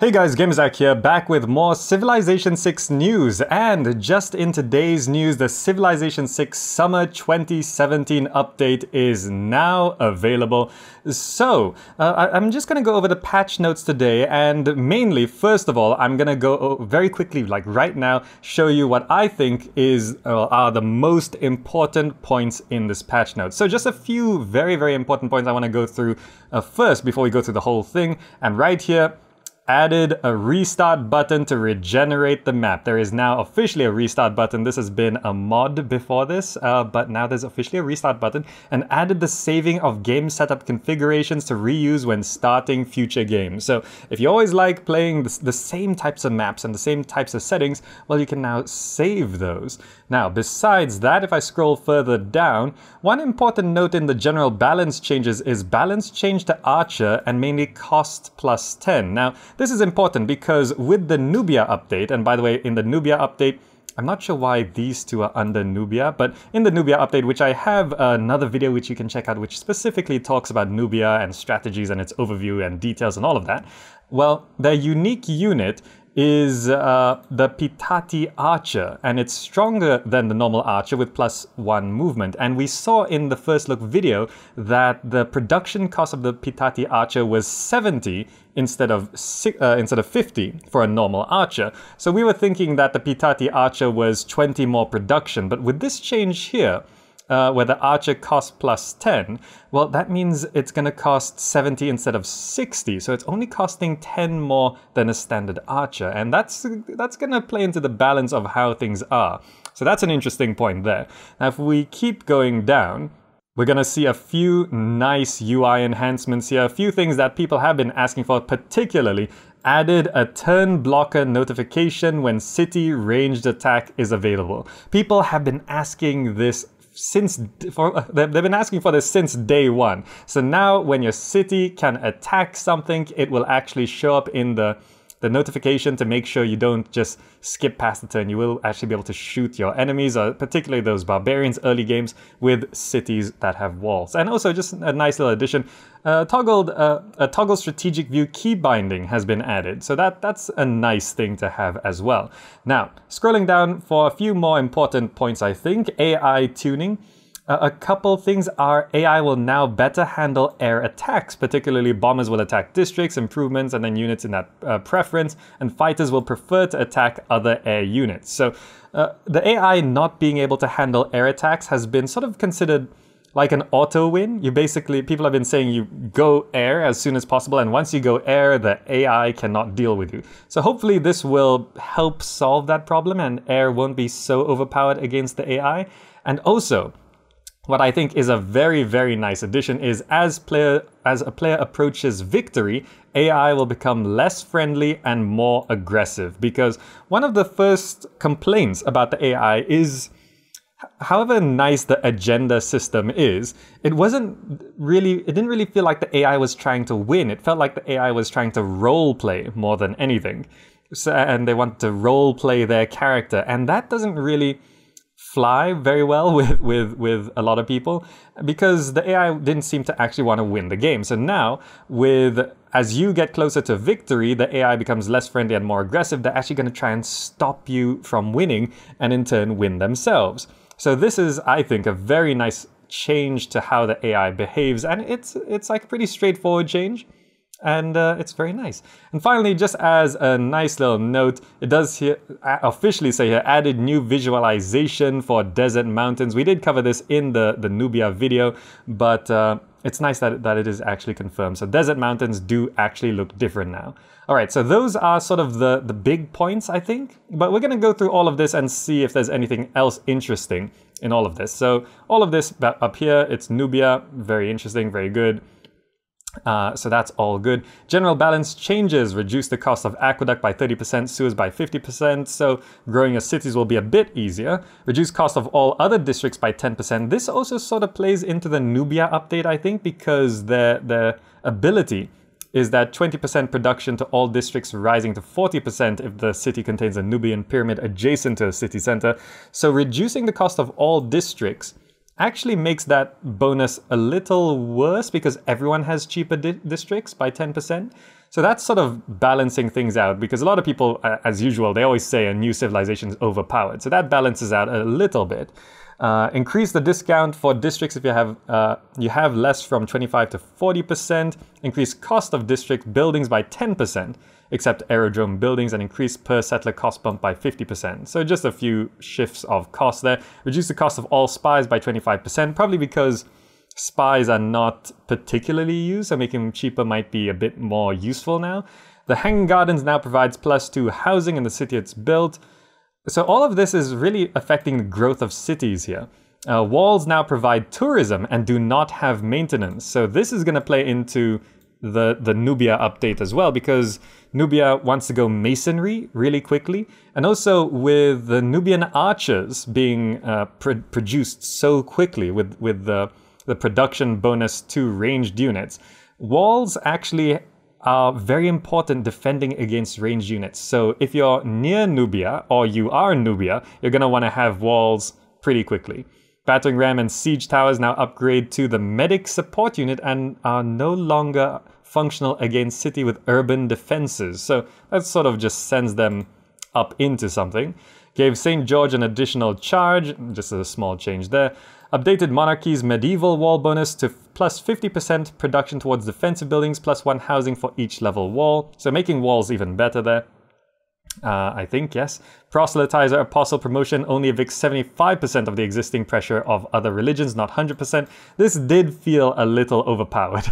Hey guys, GamerZach here, back with more Civilization 6 news, and just in today's news, the Civilization 6 Summer 2017 update is now available. So, I'm just gonna go over the patch notes today, and mainly, first of all, I'm gonna go very quickly, like right now, show you what I think are the most important points in this patch note. So just a few very important points I want to go through first before we go through the whole thing, and right here, added a restart button to regenerate the map. There is now officially a restart button. This has been a mod before this, but now there's officially a restart button, and added the saving of game setup configurations to reuse when starting future games. So if you always like playing the same types of maps and the same types of settings, well, you can now save those. Now, besides that, if I scroll further down, one important note in the general balance changes is balance change to Archer and mainly cost plus 10. Now, this is important because with the Nubia update, and by the way, in the Nubia update, I'm not sure why these two are under Nubia, but in the Nubia update, which I have another video which you can check out, which specifically talks about Nubia and strategies and its overview and details and all of that, well, their unique unit is the Pitati Archer, and it's stronger than the normal Archer with +1 movement. And we saw in the first look video that the production cost of the Pitati Archer was 70 instead of 50 for a normal Archer. So we were thinking that the Pitati Archer was 20 more production, but with this change here, where the Archer costs +10, well, that means it's going to cost 70 instead of 60, so it's only costing 10 more than a standard Archer, and that's going to play into the balance of how things are. So that's an interesting point there. Now, if we keep going down, we're going to see a few nice UI enhancements here, a few things that people have been asking for, particularly added a turn blocker notification when city ranged attack is available. People have been asking this they've been asking for this since day one. So now when your city can attack something, it will actually show up in the notification to make sure you don't just skip past the turn. You will actually be able to shoot your enemies, particularly those barbarians early games, with cities that have walls. And also just a nice little addition, a toggle strategic view key binding has been added. So that's a nice thing to have as well. Now, scrolling down for a few more important points, I think, AI tuning. A couple things are AI will now better handle air attacks, particularly bombers will attack districts, improvements, and then units in that preference, and fighters will prefer to attack other air units. So the AI not being able to handle air attacks has been sort of considered like an auto win. People have been saying you go air as soon as possible, and once you go air, the AI cannot deal with you. So hopefully this will help solve that problem, and air won't be so overpowered against the AI. And also, what I think is a very nice addition is as a player approaches victory, AI will become less friendly and more aggressive, because one of the first complaints about the AI is, however nice the agenda system is, it didn't really feel like the AI was trying to win. It felt like the AI was trying to role play more than anything. And they want to role play their character, and that doesn't really fly very well with a lot of people, because the AI didn't seem to actually want to win the game. So now, as you get closer to victory, the AI becomes less friendly and more aggressive. They're actually going to try and stop you from winning, and in turn win themselves. So this is, I think, a very nice change to how the AI behaves, and it's like a pretty straightforward change. And it's very nice. And finally, just as a nice little note, it does here officially say here, added new visualization for desert mountains. We did cover this in the Nubia video, but it's nice that it is actually confirmed. So desert mountains do actually look different now. All right, so those are sort of the big points, I think. But we're going to go through all of this and see if there's anything else interesting in all of this. So all of this up here, it's Nubia, very interesting, very good. So that's all good. General balance changes, reduce the cost of aqueduct by 30%, sewers by 50%, so growing your cities will be a bit easier. Reduce cost of all other districts by 10%. This also sort of plays into the Nubia update, I think, because their ability is that 20% production to all districts rising to 40% if the city contains a Nubian pyramid adjacent to a city center. So reducing the cost of all districts actually makes that bonus a little worse because everyone has cheaper districts by 10%. So that's sort of balancing things out, because a lot of people, as usual, they always say a new civilization is overpowered. So that balances out a little bit. Increase the discount for districts if you have less from 25 to 40%. Increase cost of district buildings by 10%, except aerodrome buildings, and increase per settler cost bump by 50%. So just a few shifts of cost there. Reduce the cost of all spies by 25%, probably because spies are not particularly used, so making them cheaper might be a bit more useful now. The Hanging Gardens now provides +2 housing in the city it's built. So all of this is really affecting the growth of cities here. Walls now provide tourism and do not have maintenance. So this is going to play into the Nubia update as well, because Nubia wants to go masonry really quickly. And also with the Nubian archers being produced so quickly with the production bonus to ranged units, walls actually are very important defending against ranged units. So if you're near Nubia, or you are Nubia, you're going to want to have walls pretty quickly. Battering ram and siege towers now upgrade to the medic support unit and are no longer functional against city with urban defenses. So that sort of just sends them up into something. Gave St. George an additional charge, just a small change there. Updated monarchy's medieval wall bonus to +50% production towards defensive buildings, +1 housing for each level wall. So making walls even better there. I think, yes. Proselytizer Apostle promotion only evicts 75% of the existing pressure of other religions, not 100%. This did feel a little overpowered.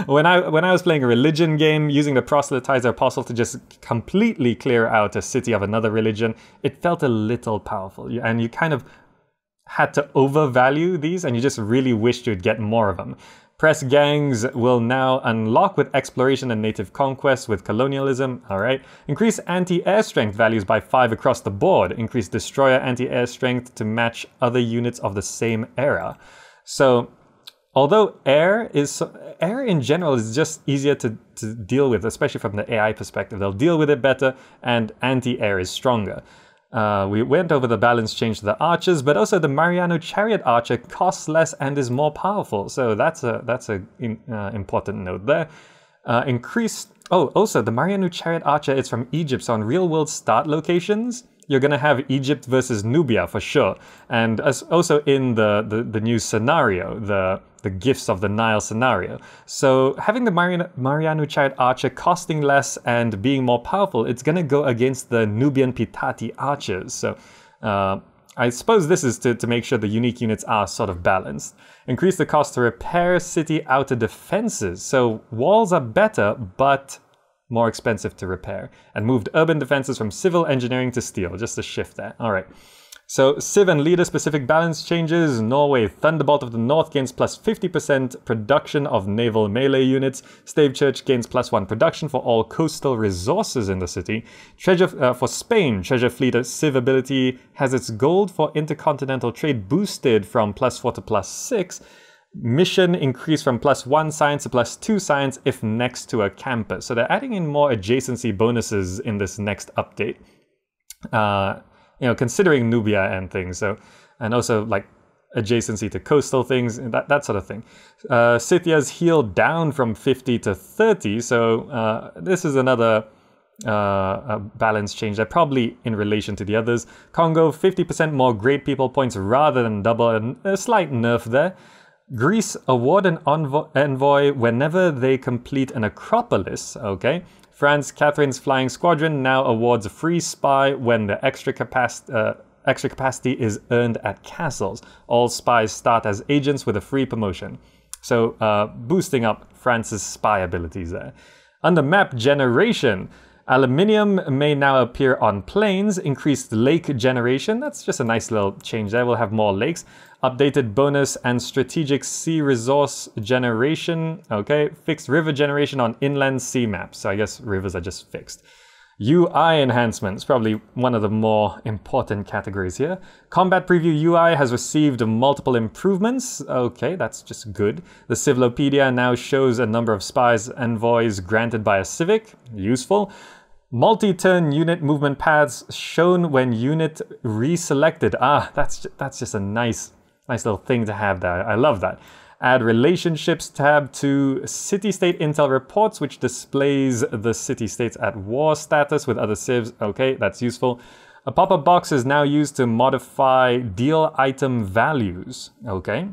When I was playing a religion game, using the Proselytizer Apostle to just completely clear out a city of another religion, it felt a little powerful. And you kind of had to overvalue these, and you just really wished you'd get more of them. Press gangs will now unlock with exploration and native conquest with colonialism. All right. Increase anti-air strength values by 5 across the board. Increase destroyer anti-air strength to match other units of the same era. So although air in general is just easier to deal with, especially from the AI perspective, they'll deal with it better, and anti-air is stronger. We went over the balance change to the archers, but also the Mariano Chariot Archer costs less and is more powerful. So that's a important note there. Also the Mariano Chariot Archer is from Egypt, so on real world start locations, you're going to have Egypt versus Nubia for sure. And also in the new scenario, the Gifts of the Nile scenario. So having the Mariano Chariot Archer costing less and being more powerful, it's going to go against the Nubian Pitati archers. So I suppose this is to make sure the unique units are sort of balanced. Increase the cost to repair city outer defenses. So walls are better, but more expensive to repair. And moved urban defenses from civil engineering to steel. Just a shift there. All right. So Civ and leader specific balance changes. Norway Thunderbolt of the North gains +50% production of naval melee units. Stave Church gains +1 production for all coastal resources in the city. Treasure for Spain, Treasure Fleet Civ ability has its gold for intercontinental trade boosted from +4 to +6. Mission increased from +1 science to +2 science if next to a campus. So they're adding in more adjacency bonuses in this next update. Considering Nubia and things, so, and also like adjacency to coastal things, that sort of thing. Scythia's healed down from 50 to 30, so this is another balance change. They're probably in relation to the others. Congo, 50% more great people points rather than double, and a slight nerf there. Greece, award an envoy whenever they complete an Acropolis, okay. France, Catherine's Flying Squadron now awards a free spy when the extra capacity is earned at castles. All spies start as agents with a free promotion. So boosting up France's spy abilities there. Under map generation, aluminium may now appear on plains. Increased lake generation. That's just a nice little change there. We'll have more lakes. Updated bonus and strategic sea resource generation. Okay, fixed river generation on inland sea maps. So I guess rivers are just fixed. UI enhancements, probably one of the more important categories here. Combat preview UI has received multiple improvements. Okay, that's just good. The Civilopedia now shows a number of spies envoys granted by a civic. Useful. Multi-turn unit movement paths shown when unit reselected. That's just a nice little thing to have there. I love that. Add relationships tab to city-state intel reports, which displays the city-states at war status with other civs. Okay, that's useful. A pop-up box is now used to modify deal item values. Okay.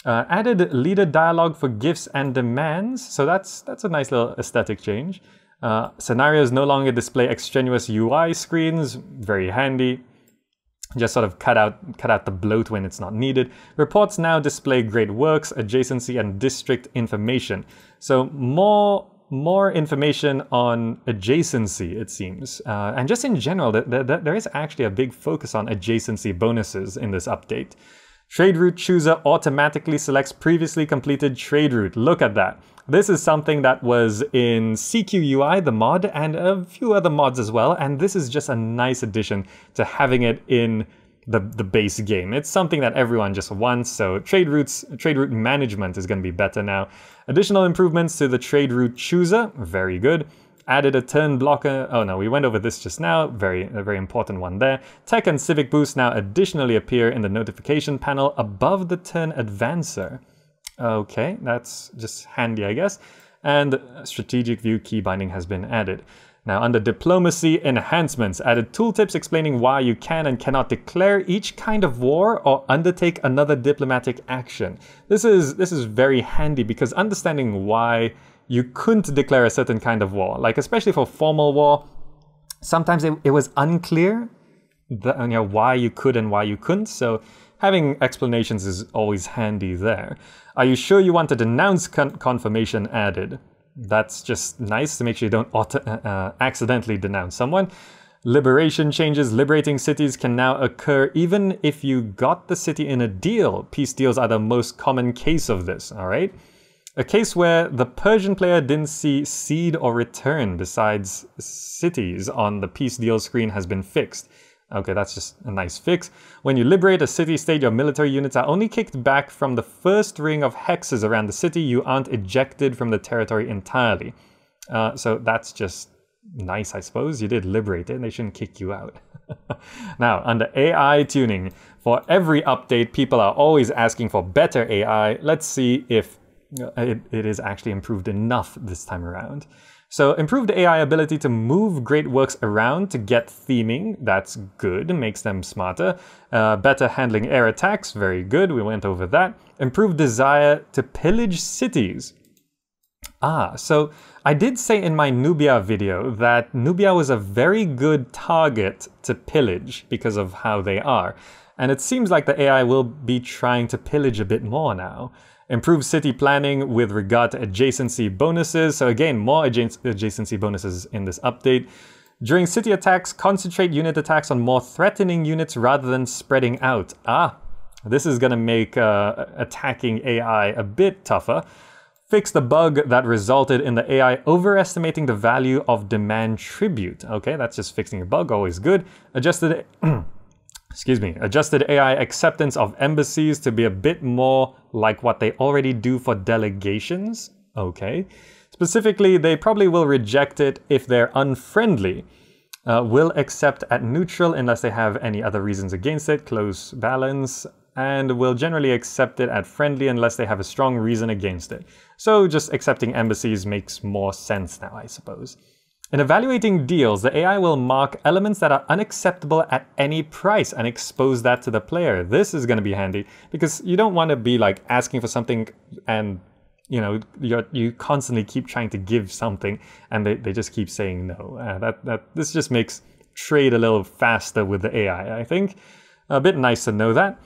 Added leader dialogue for gifts and demands. So that's a nice little aesthetic change. Scenarios no longer display extraneous UI screens. Very handy. Just sort of cut out the bloat when it's not needed. Reports now display great works, adjacency, and district information. So more information on adjacency, it seems. And just in general, there is actually a big focus on adjacency bonuses in this update. Trade route chooser automatically selects previously completed trade route. Look at that. This is something that was in CQUI, the mod, and a few other mods as well. And this is just a nice addition to having it in the base game. It's something that everyone just wants, so trade route management is going to be better now. Additional improvements to the trade route chooser, very good. Added a turn blocker. Oh no, we went over this just now. A very important one there. Tech and civic boost now additionally appear in the notification panel above the turn advancer. Okay, that's just handy, I guess. And strategic view key binding has been added. Now, under diplomacy, enhancements added tooltips explaining why you can and cannot declare each kind of war or undertake another diplomatic action. This is very handy because understanding why you couldn't declare a certain kind of war, like especially for formal war, sometimes it was unclear why you could and why you couldn't. So having explanations is always handy there. Are you sure you want a denounce confirmation added? That's just nice to make sure you don't accidentally denounce someone. Liberation changes. Liberating cities can now occur even if you got the city in a deal. Peace deals are the most common case of this, all right? A case where the Persian player didn't see seed or return besides cities on the peace deal screen has been fixed. Okay, that's just a nice fix. When you liberate a city-state, your military units are only kicked back from the first ring of hexes around the city. You aren't ejected from the territory entirely. So that's just nice, I suppose. You did liberate it, and they shouldn't kick you out. Now, under AI tuning, for every update, people are always asking for better AI. Let's see if it is actually improved enough this time around. So improved AI ability to move great works around to get theming, that's good, makes them smarter. Better handling air attacks, very good, we went over that. Improved desire to pillage cities. So I did say in my Nubia video that Nubia was a very good target to pillage because of how they are. And it seems like the AI will be trying to pillage a bit more now. Improved city planning with regard to adjacency bonuses. So again, more adjacency bonuses in this update. During city attacks, concentrate unit attacks on more threatening units rather than spreading out. This is going to make attacking AI a bit tougher. Fix the bug that resulted in the AI overestimating the value of demand tribute. Okay, that's just fixing a bug, always good. Adjusted AI acceptance of embassies to be a bit more like what they already do for delegations. Okay. Specifically, they probably will reject it if they're unfriendly. Will accept at neutral unless they have any other reasons against it, close balance, and will generally accept it at friendly unless they have a strong reason against it. So just accepting embassies makes more sense now, I suppose. In evaluating deals, the AI will mark elements that are unacceptable at any price and expose that to the player. This is going to be handy because you don't want to be like asking for something and you constantly keep trying to give something and they just keep saying no. This just makes trade a little faster with the AI, I think. A bit nice to know that.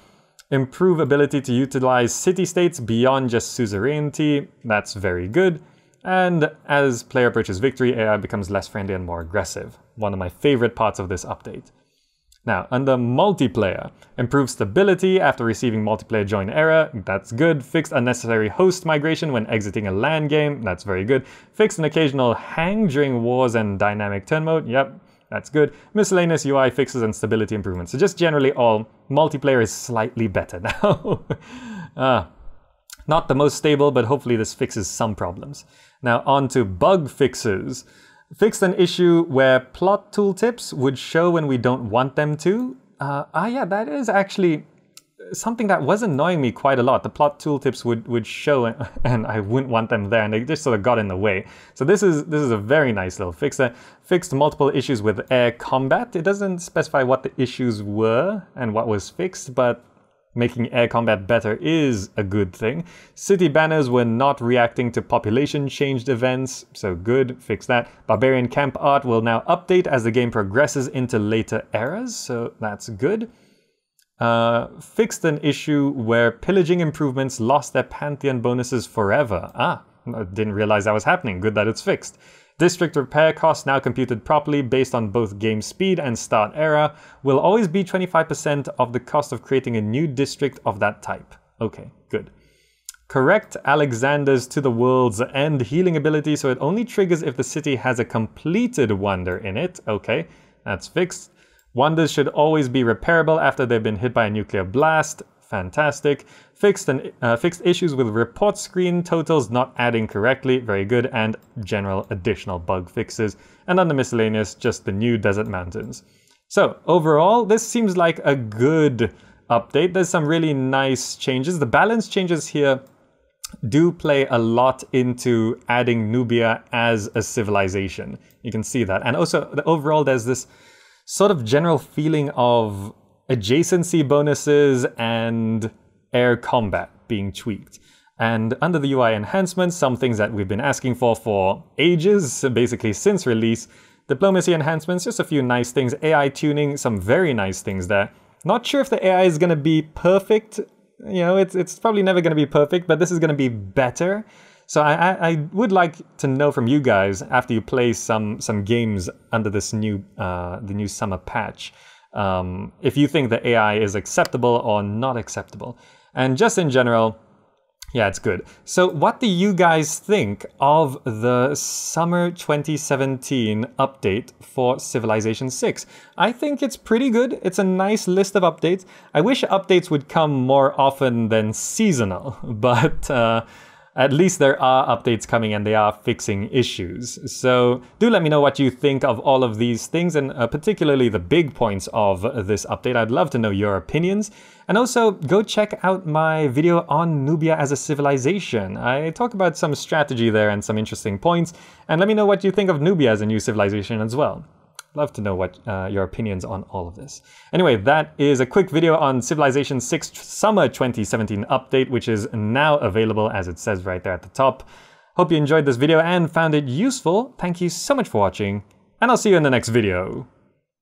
Improve ability to utilize city-states beyond just suzerainty. That's very good. And as player approaches victory, AI becomes less friendly and more aggressive. One of my favorite parts of this update. Now, under multiplayer, improved stability after receiving multiplayer join error. That's good. Fixed unnecessary host migration when exiting a LAN game. That's very good. Fixed an occasional hang during wars and dynamic turn mode. Yep, that's good. Miscellaneous UI fixes and stability improvements. So just generally all multiplayer is slightly better now. Not the most stable, but hopefully this fixes some problems. Now on to bug fixes. Fixed an issue where plot tooltips would show when we don't want them to. Yeah, that is actually something that was annoying me quite a lot. The plot tooltips would show, and I wouldn't want them there, and they just sort of got in the way. So this is a very nice little fix that fixed multiple issues with air combat. It doesn't specify what the issues were and what was fixed, but making air combat better is a good thing. City banners were not reacting to population changed events, so good, fix that. Barbarian camp art will now update as the game progresses into later eras, so that's good. Fixed an issue where pillaging improvements lost their Pantheon bonuses forever. I didn't realize that was happening. Good that it's fixed. District repair costs now computed properly based on both game speed and start era will always be 25% of the cost of creating a new district of that type. Okay, good. Correct Alexander's to the world's end healing ability so it only triggers if the city has a completed wonder in it. Okay, that's fixed. Wonders should always be repairable after they've been hit by a nuclear blast. Fantastic. Fixed issues with report screen totals not adding correctly. Very good. And general additional bug fixes. And under miscellaneous, just the new desert mountains. So overall, this seems like a good update. There's some really nice changes. The balance changes here do play a lot into adding Nubia as a civilization. You can see that. And also, overall, there's this sort of general feeling of adjacency bonuses and air combat being tweaked. And under the UI enhancements, some things that we've been asking for ages, basically since release. Diplomacy enhancements, just a few nice things. AI tuning, some very nice things there. Not sure if the AI is going to be perfect. You know, it's probably never going to be perfect, but this is going to be better. So I would like to know from you guys after you play some games under this new the new summer patch, if you think the AI is acceptable or not acceptable. And just in general, yeah, it's good. So what do you guys think of the summer 2017 update for Civilization 6? I think it's pretty good. It's a nice list of updates. I wish updates would come more often than seasonal, but at least there are updates coming and they are fixing issues. So do let me know what you think of all of these things and particularly the big points of this update. I'd love to know your opinions. And also go check out my video on Nubia as a civilization. I talk about some strategy there and some interesting points. And let me know what you think of Nubia as a new civilization as well. Love to know what your opinions on all of this. Anyway, that is a quick video on Civilization 6 Summer 2017 update, which is now available as it says right there at the top. Hope you enjoyed this video and found it useful. Thank you so much for watching, and I'll see you in the next video.